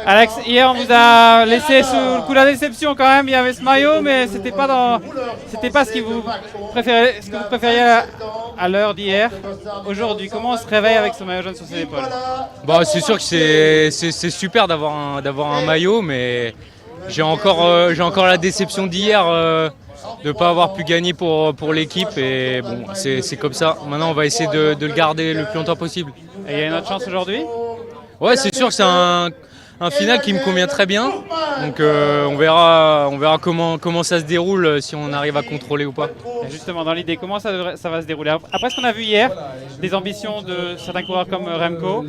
Alex, hier on vous a laissé sous le coup de la déception quand même. Il y avait ce maillot, mais c'était pas ce que vous préfériez à l'heure d'hier. Aujourd'hui, comment on se réveille avec ce maillot jaune sur ses épaules? Bah, c'est sûr que c'est super d'avoir un maillot, mais j'ai encore la déception d'hier de ne pas avoir pu gagner pour l'équipe. Et bon, c'est comme ça. Maintenant, on va essayer de le garder le plus longtemps possible. Et il y a une autre chance aujourd'hui? Ouais, c'est sûr que c'est un final qui me convient très bien. Donc on verra comment ça se déroule, si on arrive à contrôler ou pas. Et justement, dans l'idée, comment ça va se dérouler? Après ce qu'on a vu hier, des ambitions de certains coureurs comme Remco,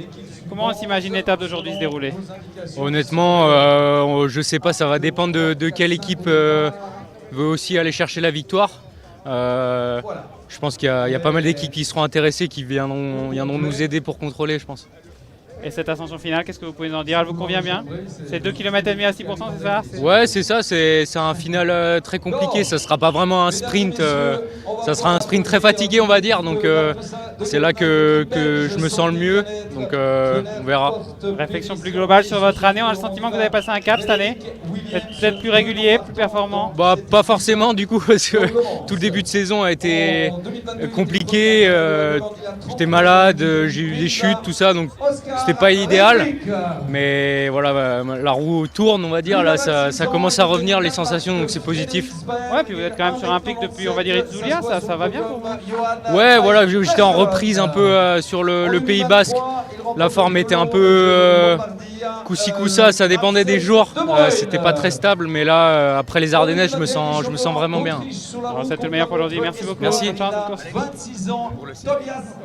comment on s'imagine l'étape d'aujourd'hui se dérouler? Honnêtement, je sais pas, ça va dépendre de quelle équipe veut aussi aller chercher la victoire. Je pense qu'il y a pas mal d'équipes qui seront intéressées, qui viendront nous aider pour contrôler, je pense. Et cette ascension finale, qu'est-ce que vous pouvez nous en dire? Elle vous convient bien? C'est 2,5 km à 6%, c'est ça? Ouais, c'est ça, c'est un final très compliqué. Ça sera pas vraiment un sprint, ça sera un sprint très fatigué, on va dire. Donc c'est là que je me sens le mieux. Donc on verra. Réflexion plus globale sur votre année, on a le sentiment que vous avez passé un cap cette année? Peut-être plus régulier, plus performant? Bah, pas forcément du coup, parce que tout le début de saison a été compliqué. J'étais malade, j'ai eu des chutes, tout ça, donc c'était pas idéal. Mais voilà, la roue tourne, on va dire. Là, ça commence à revenir, les sensations, donc c'est positif. Ouais, puis vous êtes quand même sur un pic depuis, on va dire, Itzulia, ça va bien pour vous? Ouais, voilà, j'étais en reprise un peu sur le Pays Basque. La forme était un peu coup-ci coup-ça, ça dépendait des jours. C'était pas très stable, mais là, après les Ardennaises, je me sens vraiment bien. Alors, c'est le meilleur pour aujourd'hui. Merci beaucoup. Merci. Bonne chance.